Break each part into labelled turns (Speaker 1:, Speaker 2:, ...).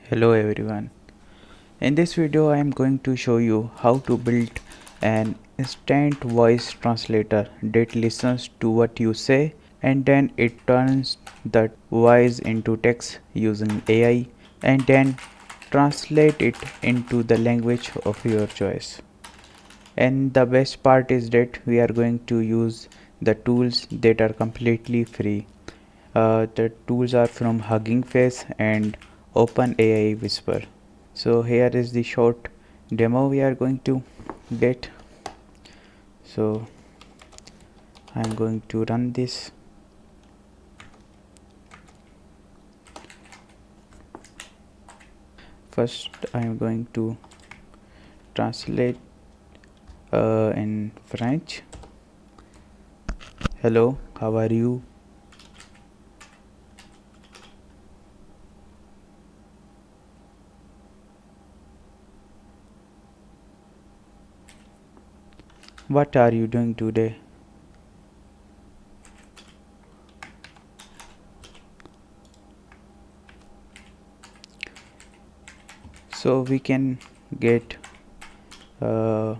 Speaker 1: Hello everyone. In this video I am going to show you how to build an instant voice translator that listens to what you say and then it turns the voice into text using AI and then translate it into the language of your choice. And the best part is that we are going to use the tools that are completely free. The tools are from Hugging Face and OpenAI Whisper. So here is the short demo we are going to get. So I'm going to run this. First I'm going to translate in French. Hello, how are you? What are you doing today? So we can get the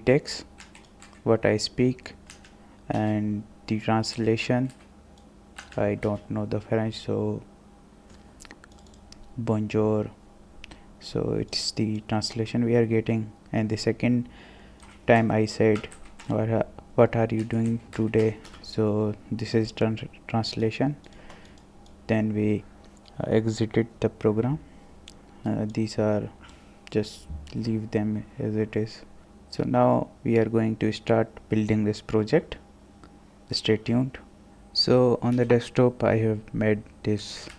Speaker 1: text, what I speak, and the translation. I don't know the French, so bonjour. So it's the translation we are getting. And the second time I said what are you doing today, so this is translation. Then we exited the program. These are just leave them as it is. So now we are going to start building this project. Stay tuned. So on the desktop I have made this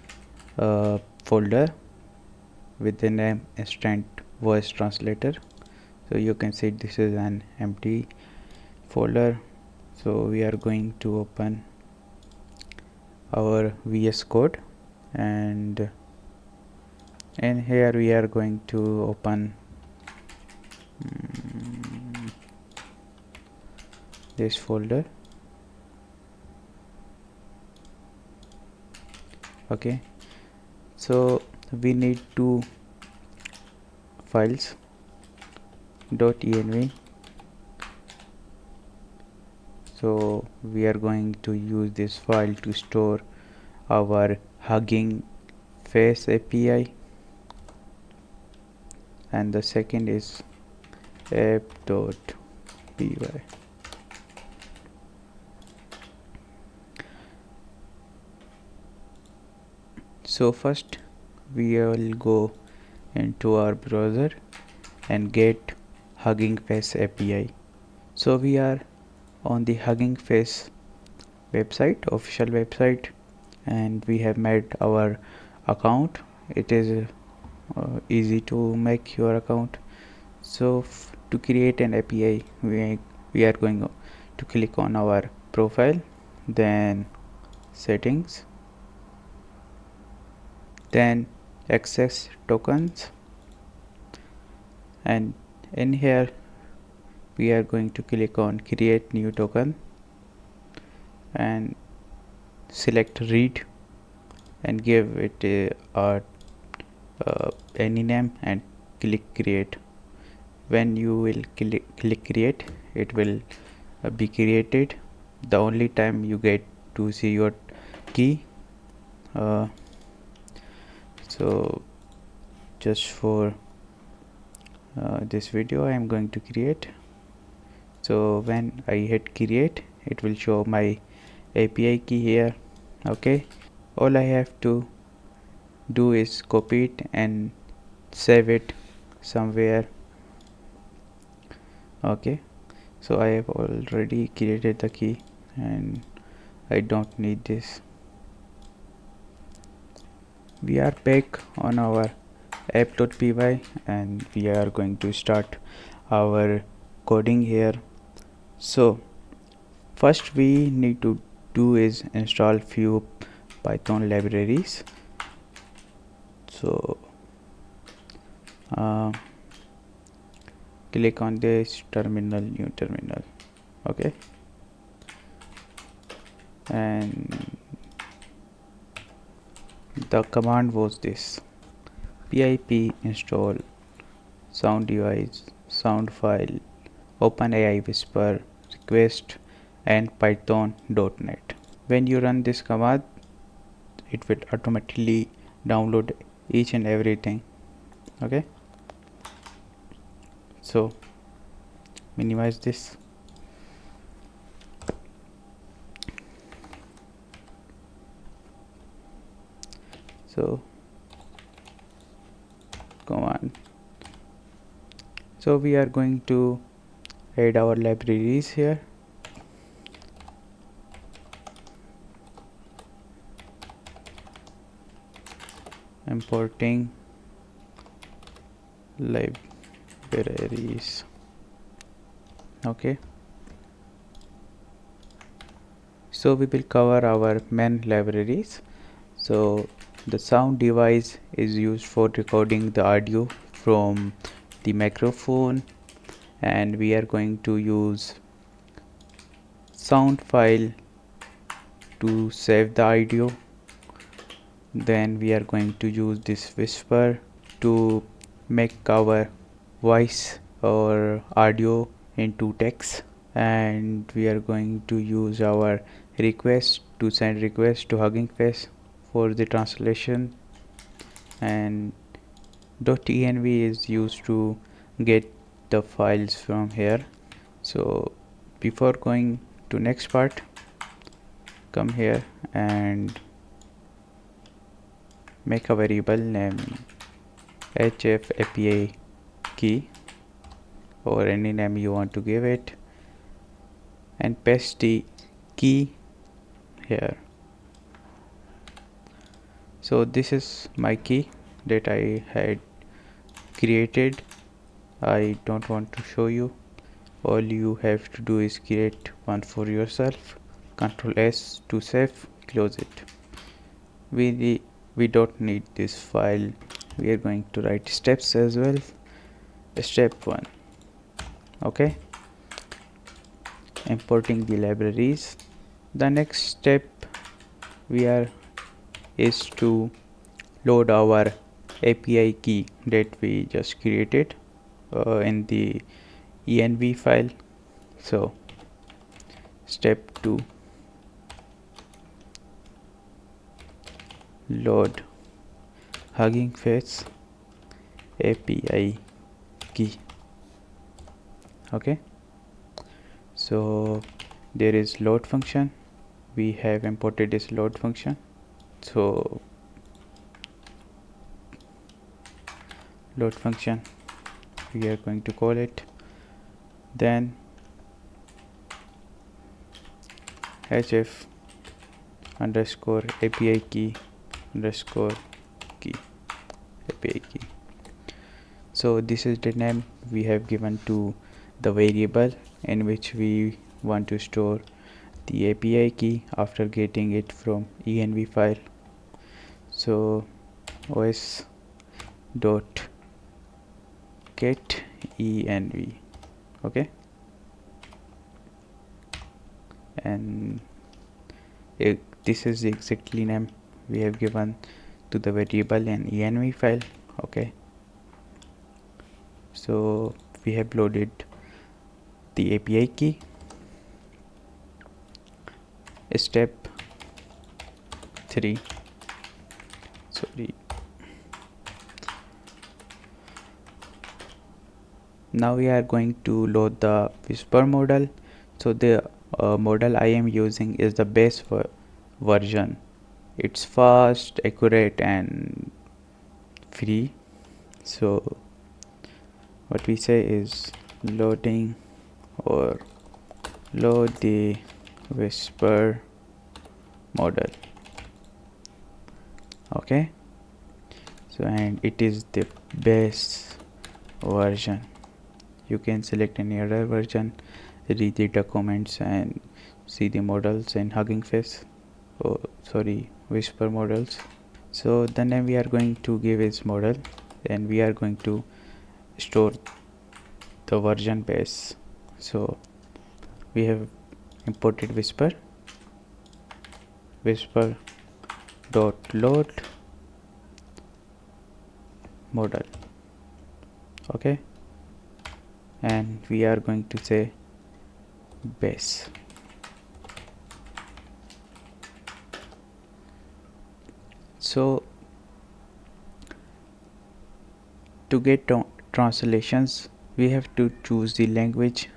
Speaker 1: folder with the name instant voice translator. So you can see this is an empty folder. So we are going to open our VS Code, and in here we are going to open this folder. Okay, so we need two files, .env. So we are going to use this file to store our Hugging Face API, and the second is app.py. So first we will go into our browser and get Hugging Face API. So we are on the Hugging Face website, official website, and we have made our account. It is easy to make your account. So to create an API we are going to click on our profile, then settings, then access tokens, and in here we are going to click on create new token and select read and give it any name and click create. When you will click create, it will be created. The only time you get to see your key. So just for this video I am going to create. So when I hit create, it will show my API key here. Okay, all I have to do is copy it and save it somewhere. Okay, so I have already created the key and I don't need this. We are back on our app.py and we are going to start our coding here. So first we need to do is install few Python libraries. So click on this terminal, new terminal. Okay, and the command was this: pip install sound device, sound file, OpenAI Whisper, request, and python.net. When you run this command, it will automatically download each and everything. Okay, so minimize this. So command. So we are going to add our libraries here. Importing libraries. Okay, so we will cover our main libraries. So the sound device is used for recording the audio from the microphone, and we are going to use sound file to save the audio. Then we are going to use this whisper to make our voice or audio into text, and we are going to use our request to send request to Hugging Face for the translation, and .env is used to get the files from here. So before going to next part, come here and make a variable name hf_api key, or any name you want to give it, and paste the key here. So this is my key that I had created. I don't want to show you. All you have to do is create one for yourself. Ctrl S to save, close it. We don't need this file. We are going to write steps as well. Step 1. Okay, importing the libraries. The next step is to load our API key that we just created in the env file. So step 2, load Hugging Face API key. Okay, so there is load function. We have imported this load function. So load function, we are going to call it. Then hf underscore API key underscore key API key. So this is the name we have given to the variable in which we want to store the API key after getting it from env file. So os dot get env. Okay, and this is the exactly name we have given to the variable in env file. Okay, so we have loaded the API key. Step 3, sorry, now we are going to load the Whisper model. So the model I am using is the base version. It's fast, accurate, and free. So what we say is loading or load the Whisper model. Okay, so and it is the base version. You can select any other version, read the documents, and see the models in Hugging Face. Oh, sorry, Whisper models. So the name we are going to give is model, and we are going to store the version base. So we have imported Whisper dot load model. Okay, and we are going to say base. So to get translations, we have to choose the language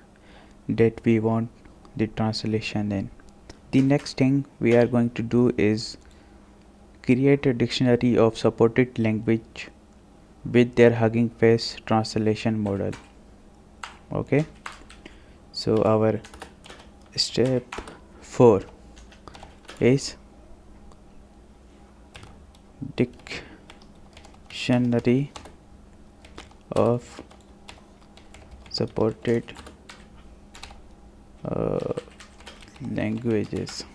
Speaker 1: that we want the translation in. The next thing we are going to do is create a dictionary of supported language with their Hugging Face translation model. Okay, so our step 4 is dictionary of supported languages.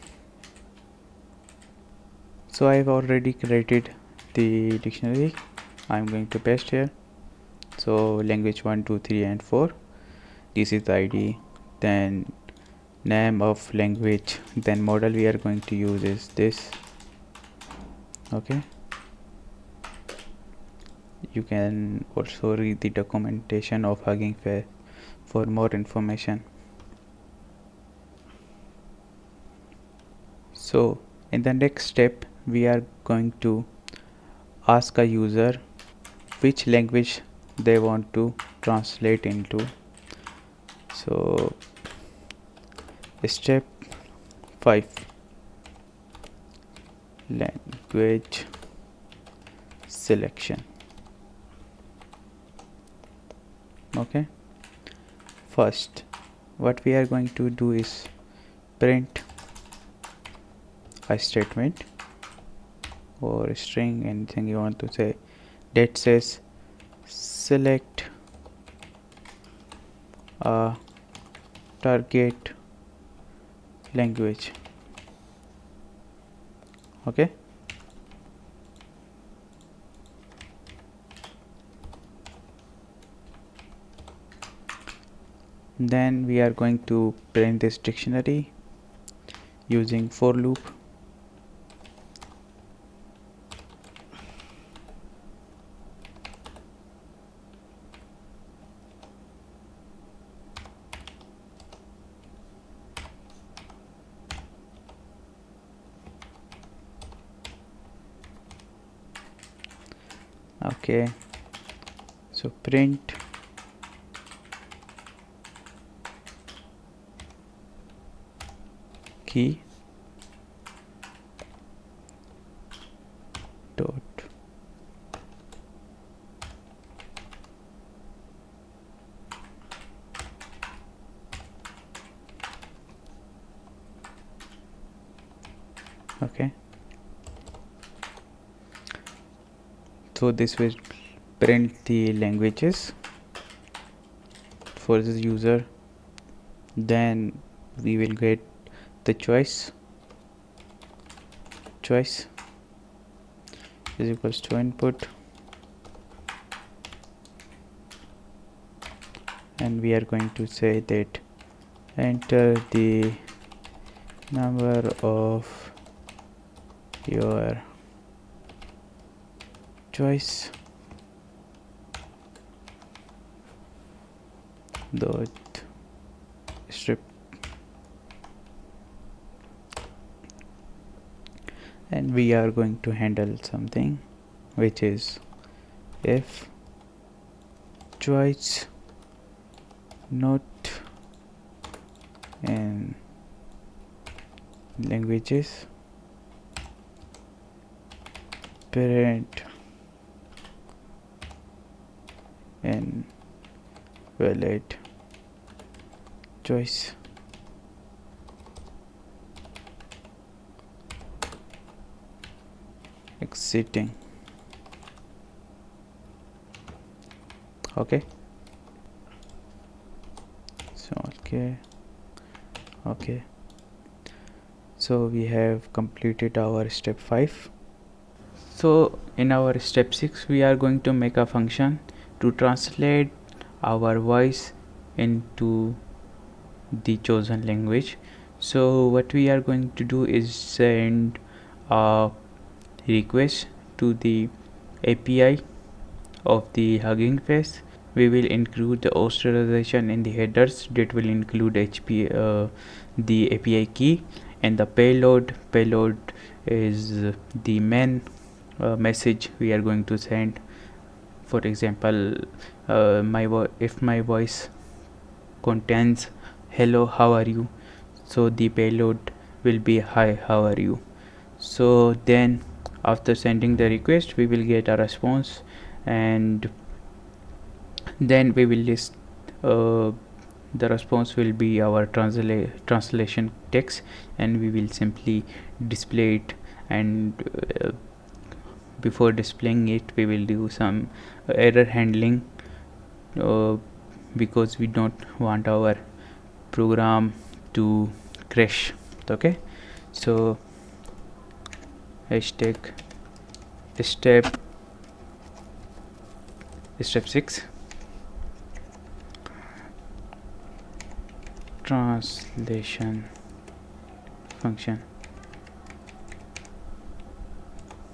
Speaker 1: So I have already created the dictionary. I'm going to paste here. So language 1, 2, 3 and 4, this is the ID, then name of language, then model we are going to use is this. Okay, you can also read the documentation of Hugging Face for more information. So in the next step we are going to ask a user which language they want to translate into. So step 5, language selection. Okay, first what we are going to do is print a statement or string, anything you want to say, that says select a target language. Okay, then we are going to print this dictionary using for loop. Okay, so print key dot okay, so this will print the languages for this user. Then we will get the choice is equals to input, and we are going to say that enter the number of your choice dot strip, and we are going to handle something which is if choice not in languages, parent and valid choice. Exiting. Okay, so okay, so we have completed our step 5. So in our step 6 we are going to make a function to translate our voice into the chosen language. So what we are going to do is send a request to the API of the Hugging Face. We will include the authorization in the headers that will include the API key, and the payload. Payload is the main message we are going to send. For example, if my voice contains hello, how are you, so the payload will be hi, how are you. So then after sending the request, we will get a response, and then we will list the response will be our translation text, and we will simply display it. And before displaying it, we will do some error handling, uh, because we don't want our program to crash. Okay, so hashtag step 6, translation function.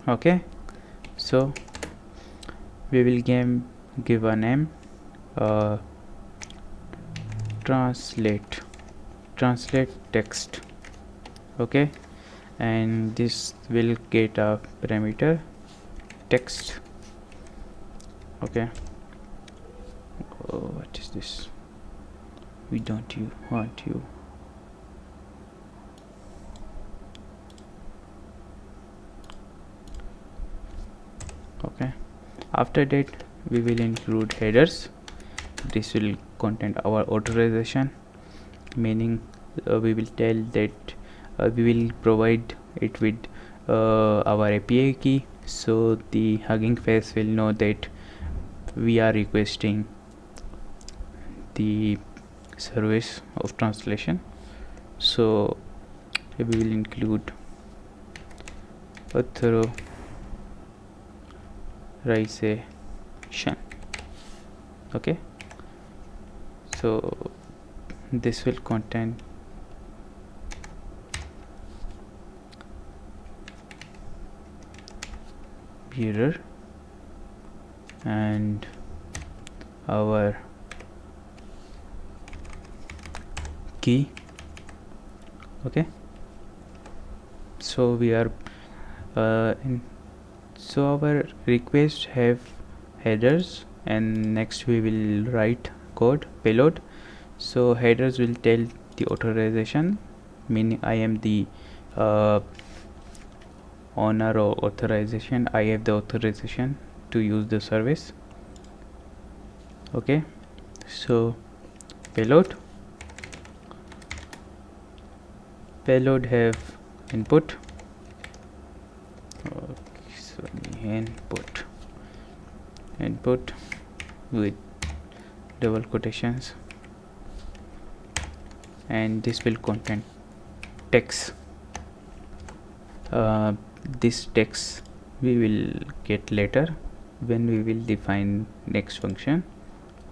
Speaker 1: Okay, so we will give a name, translate text. Okay, and this will get a parameter text. Okay, what is this? We don't want you. Okay, after that we will include headers. This will contain our authorization, meaning we will tell that we will provide it with our API key, so the Hugging Face will know that we are requesting the service of translation. So we will include authorization. Okay, so this will contain error and our key. Okay, so we are so our request have headers, and next we will write code payload. So headers will tell the authorization, meaning I am the owner or authorization, I have the authorization to use the service. Okay, so payload have input. Okay, so input with double quotations, and this will contain text. This text we will get later when we will define next function.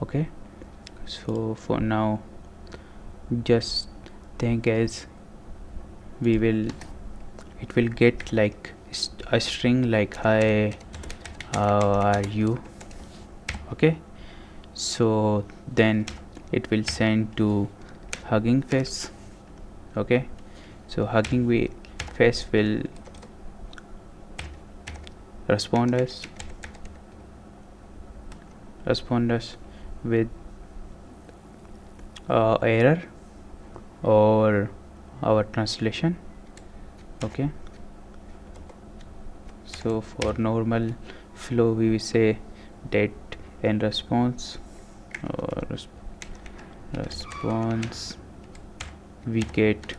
Speaker 1: Okay, so for now just think as it will get like a string like hi, how are you. Okay, so then it will send to Hugging Face. Okay, so Hugging Face will respond us with error or our translation. Okay, so for normal flow we will say that and response or response we get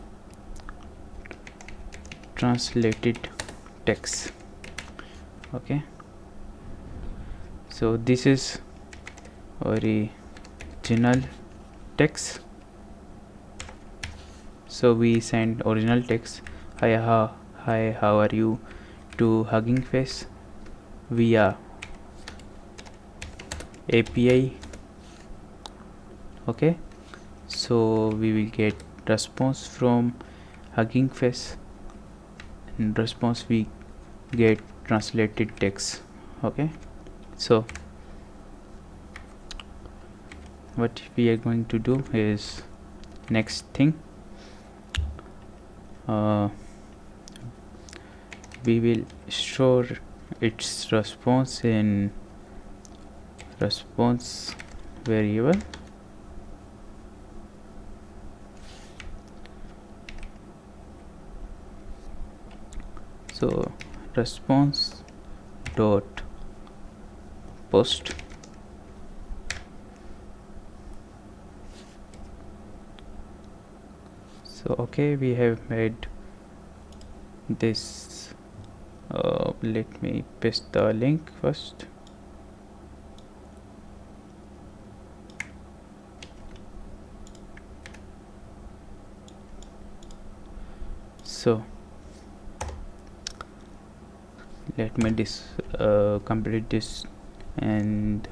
Speaker 1: translated text. Okay, so this is original text. So we send original text hi, how are you to Hugging Face via API. Okay, so we will get response from Hugging Face, and response we get translated text. Okay, so what we are going to do is next thing, we will store its response in response variable. So response dot post. So okay, we have made this. Let me paste the link first. So let me complete this, and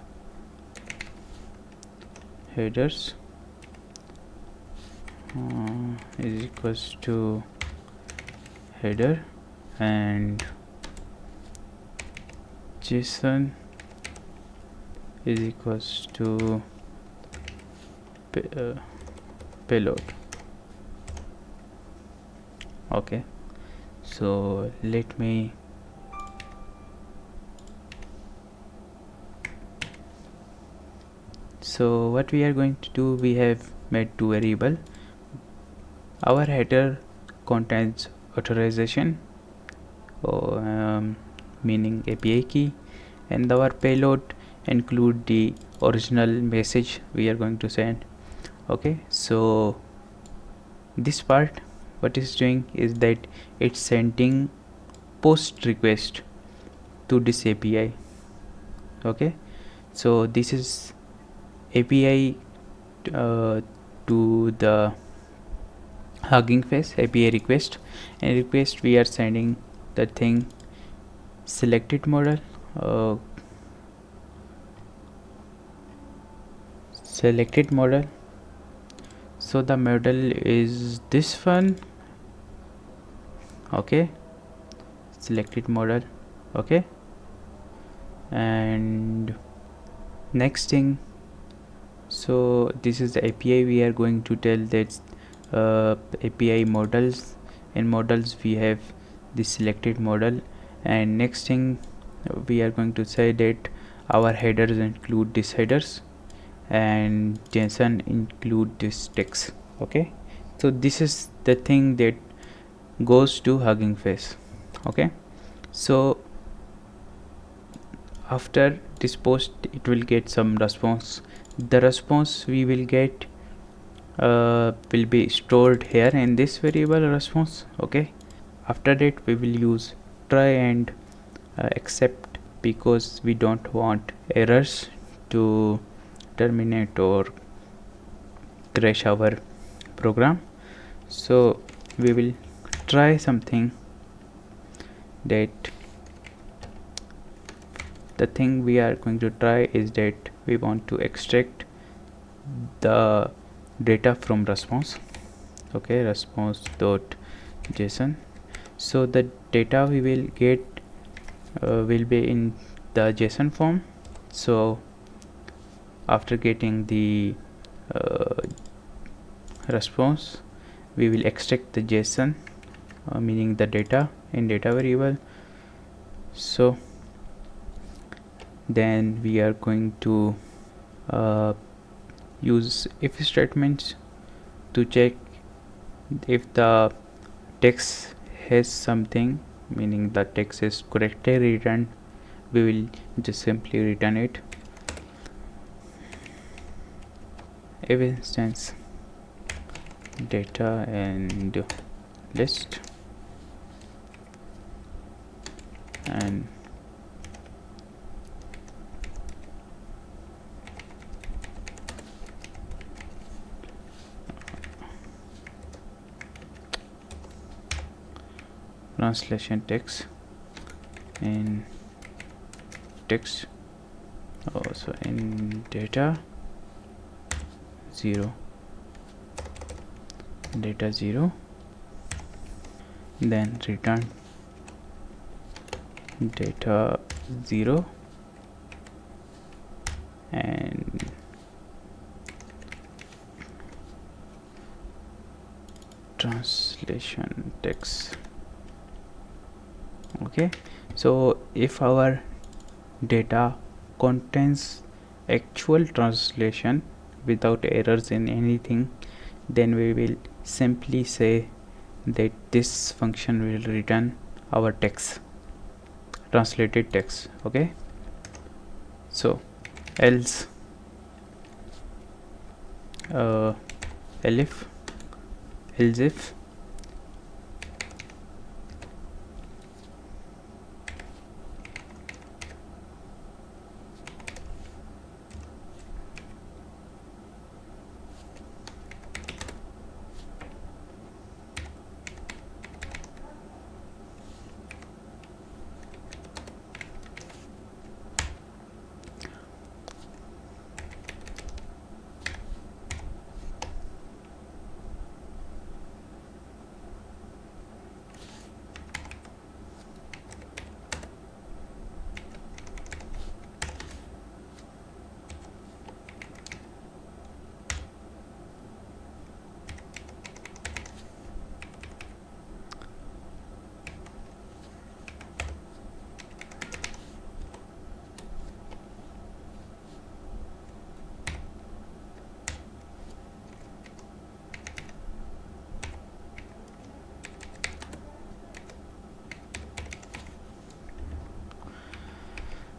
Speaker 1: headers is equals to header, and JSON is equals to payload. Okay, so let me so what we are going to do, we have made two variable. Our header contains authorization, meaning API key, and our payload include the original message we are going to send. Okay, so this part what is doing is that it's sending post request to this API. Okay, so this is API to the Hugging Face API request, and request we are sending the thing selected model, selected model. So the model is this one. Okay, selected model. Okay, and next thing, so this is the API we are going to tell that API models. In models we have the selected model, and next thing we are going to say that our headers include these headers and JSON include this text. Okay, so this is the thing that goes to Hugging Face. Okay, so after this post it will get some response. The response we will get will be stored here in this variable response. Okay, after that we will use try and accept, because we don't want errors to terminate or crash our program. So we will try something, that the thing we are going to try is that we want to extract the data from response. Okay, response dot JSON. So the data we will get will be in the JSON form. So after getting the response, we will extract the JSON, meaning the data in data variable. So then we are going to use if statements to check if the text has something, meaning the text is correctly written. We will just simply return it. If instance data and list, and translation text in text, also in data 0, data 0, then return data 0 and translation text. Okay, so if our data contains actual translation without errors in anything, then we will simply say that this function will return our text, translated text. Okay, so else else if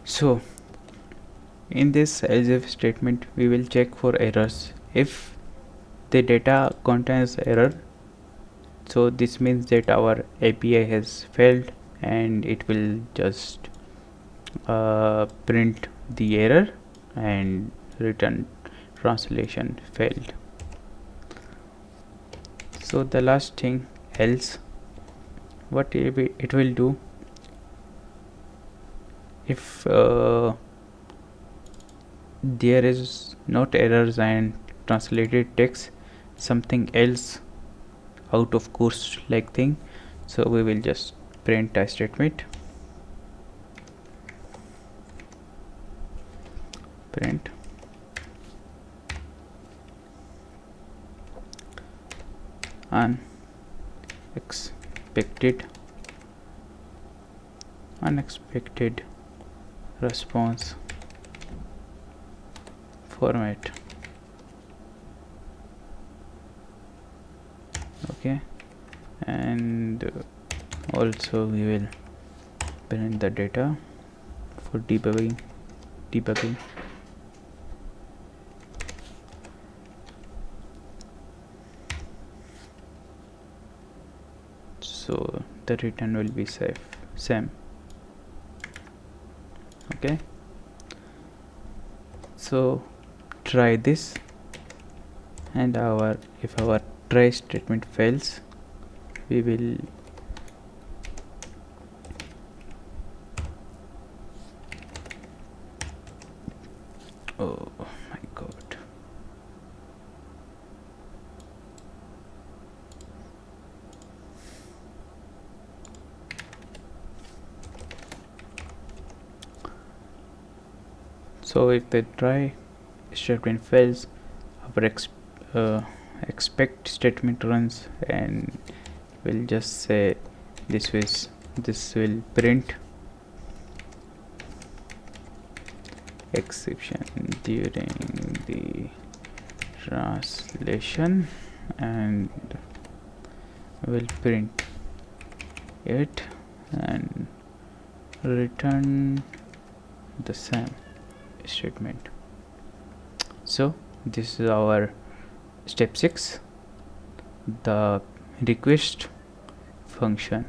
Speaker 1: so in this else if statement we will check for errors. If the data contains error, so this means that our API has failed, and it will just print the error and return translation failed. So the last thing, else, what it will do if there is not errors and translated text, something else out of course like thing, so we will just print a statement, print unexpected response format. Okay, and also we will print the data for debugging. So the return will be same. Okay, so try this, and if our try statement fails, we will oh my god, so if the try statement fails, our expect statement runs, and we'll just say this will print exception during the translation, and will print it and return the same statement. So this is our step 6, the request function.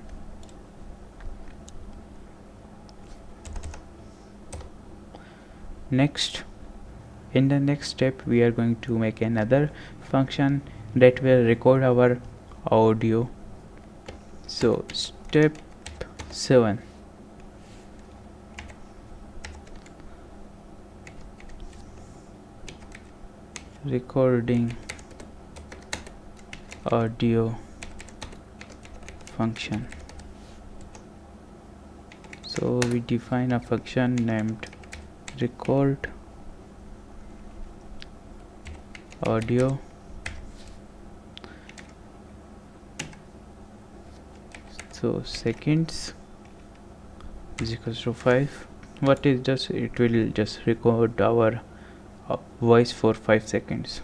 Speaker 1: In the next step we are going to make another function that will record our audio. So step 7, recording audio function. So we define a function named record audio So seconds is equals to 5. What is just, it will just record our voice for 5 seconds.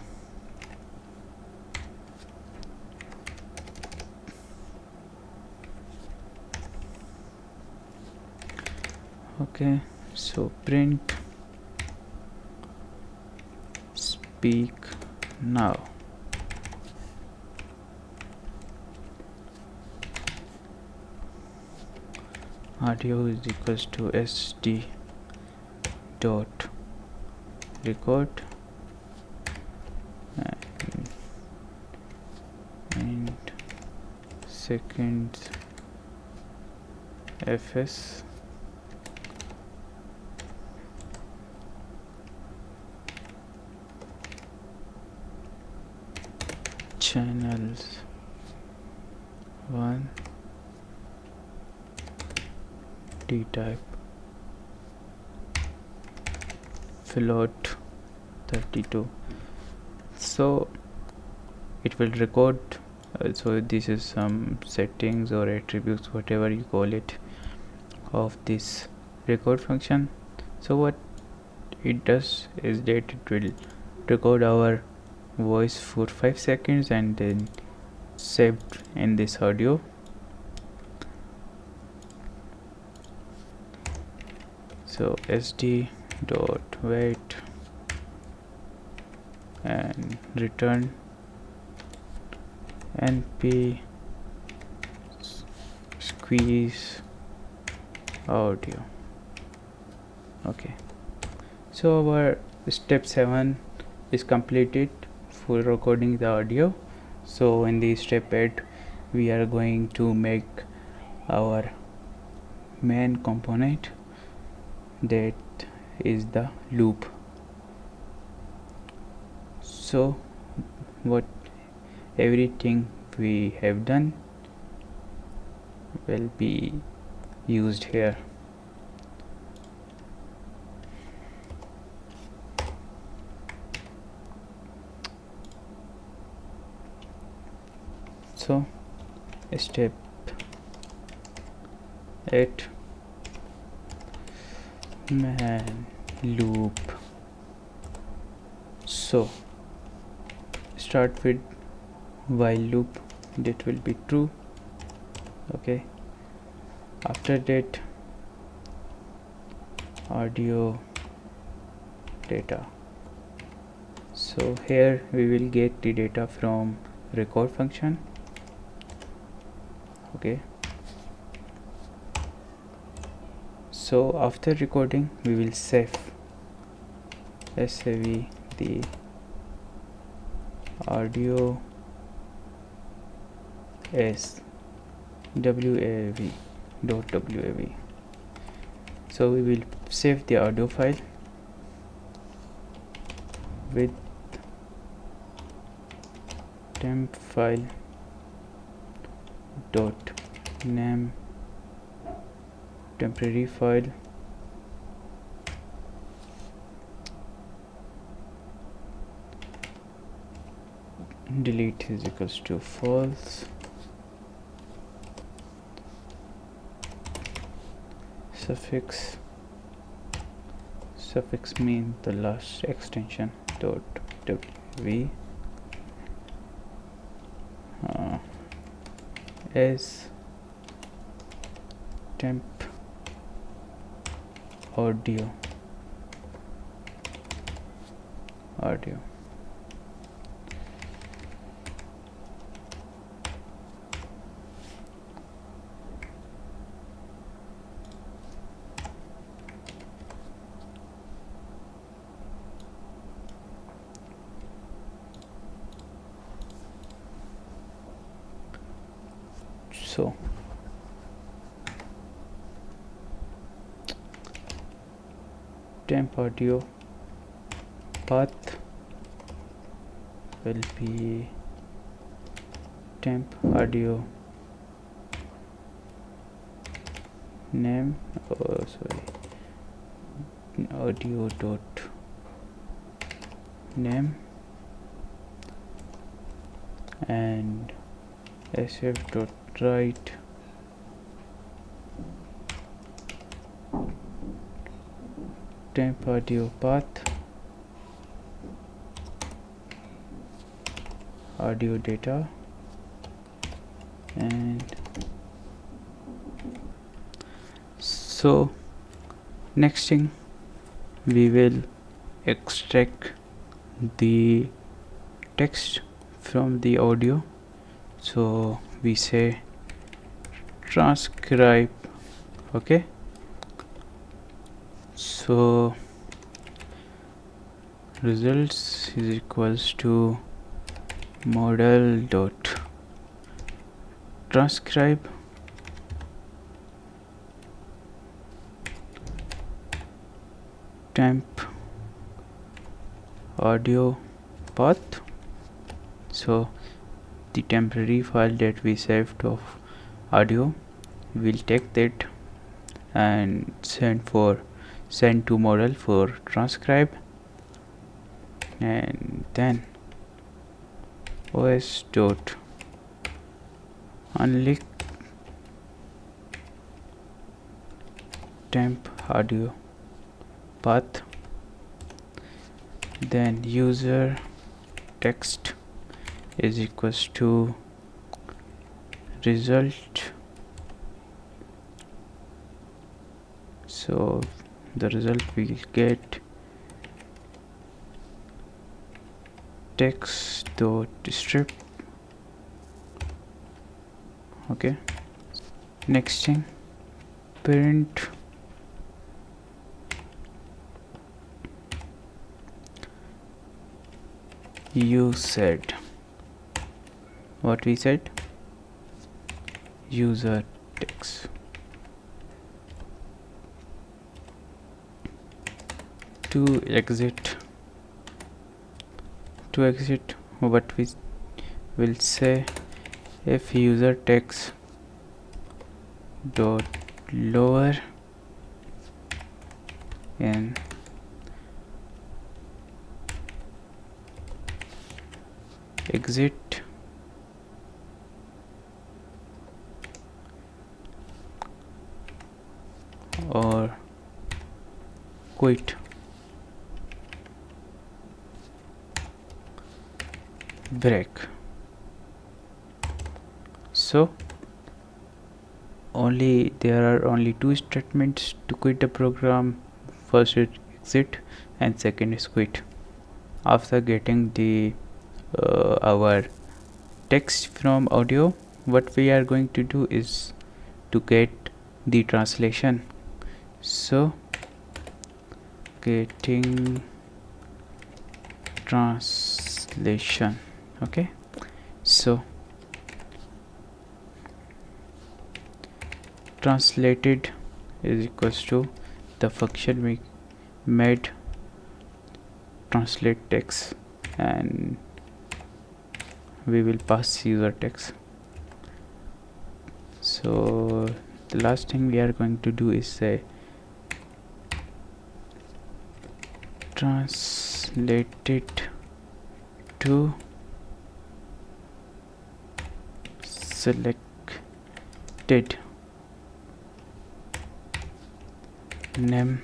Speaker 1: Okay, so print speak now. Audio is equals to sd dot record and seconds fs channels 1 D type float 32. So it will record, so this is some settings or attributes, whatever you call it, of this record function. So what it does is that it will record our voice for 5 seconds and then saved in this audio. So sd dot wait and return np squeeze audio. Okay, so our step 7 is completed for recording the audio. So in the step 8 we are going to make our main component, that is the loop. So what everything we have done will be used here. So step 8 main loop. So start with while loop, that will be true. Okay, after that audio data. So here we will get the data from record function. Okay, so after recording we will save the audio as wav.wav. So we will save the audio file with temp file dot name temporary file delete is equals to false, suffix means the last extension dot wv as temp audio. So temp audio path will be temp audio name, audio dot name and sf dot write temp audio path, audio data, and so next thing we will extract the text from the audio. So we say transcribe. Okay, so results is equals to model dot transcribe temp audio path. So the temporary file that we saved of audio, we'll take that and send to model for transcribe, and then os dot unlick temp audio path, then user text is equals to result. So the result will get text dot strip. Okay, next thing, print you said, what we said, user text. To exit what we will say, if user text dot lower and exit or quit, break. So there are only two statements to quit the program. First is exit and second is quit. After getting the our text from audio, what we are going to do is to get the translation. So getting translation. Okay, so translated is equals to the function we made translate text, and we will pass user text. So the last thing we are going to do is say translated to selected name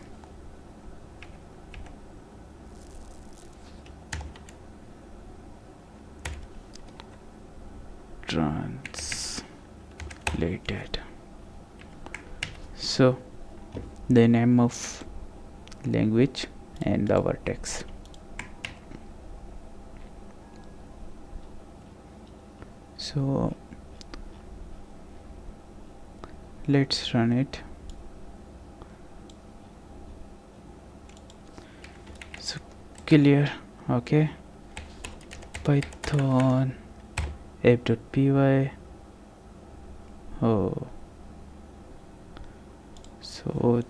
Speaker 1: translated. So the name of language and our text. So let's run it. So clear. Okay, python app.py. Oh, so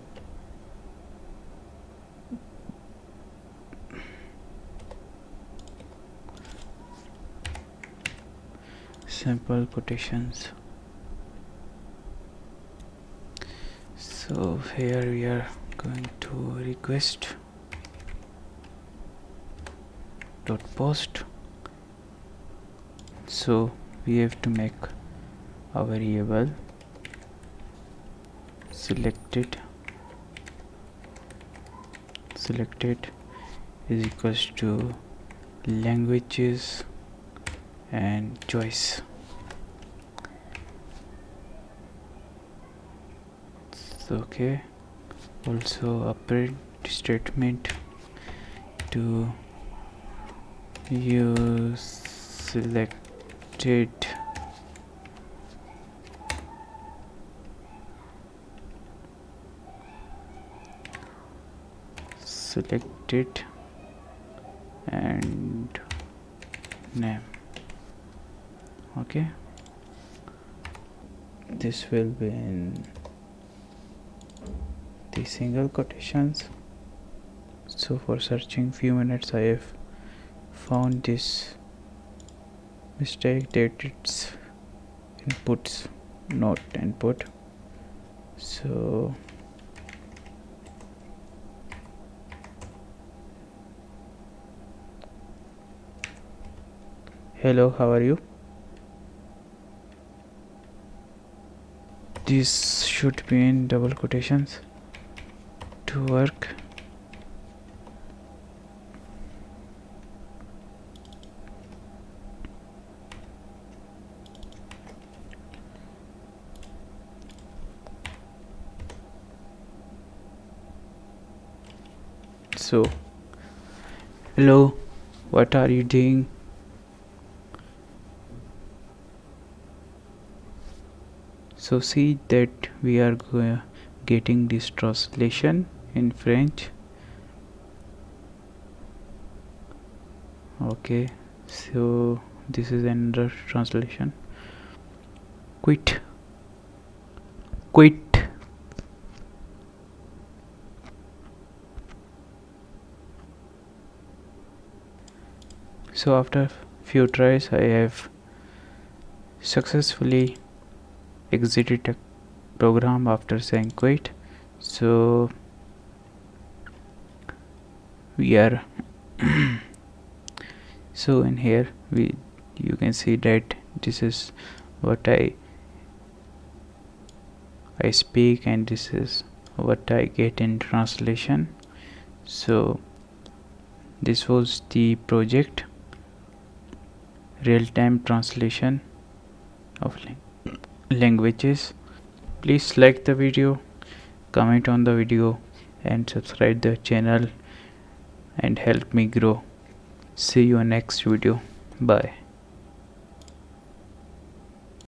Speaker 1: sample quotations. So here we are going to request dot post. So we have to make a variable selected selected is equals to languages and choice. Okay, also a print statement to use selected and name. Okay, this will be in the single quotations. So for searching few minutes I have found this mistake that it's inputs not input. So hello, how are you? This should be in double quotations to work. So hello, what are you doing? So see that we are getting this translation in French. Okay, so this is another translation. Quit. So after few tries I have successfully exited the program after saying quit. So we are so in here you can see that this is what I speak and this is what I get in translation. So this was the project, real-time translation of languages. Please like the video, comment on the video and subscribe the channel and help me grow. See you next video. Bye.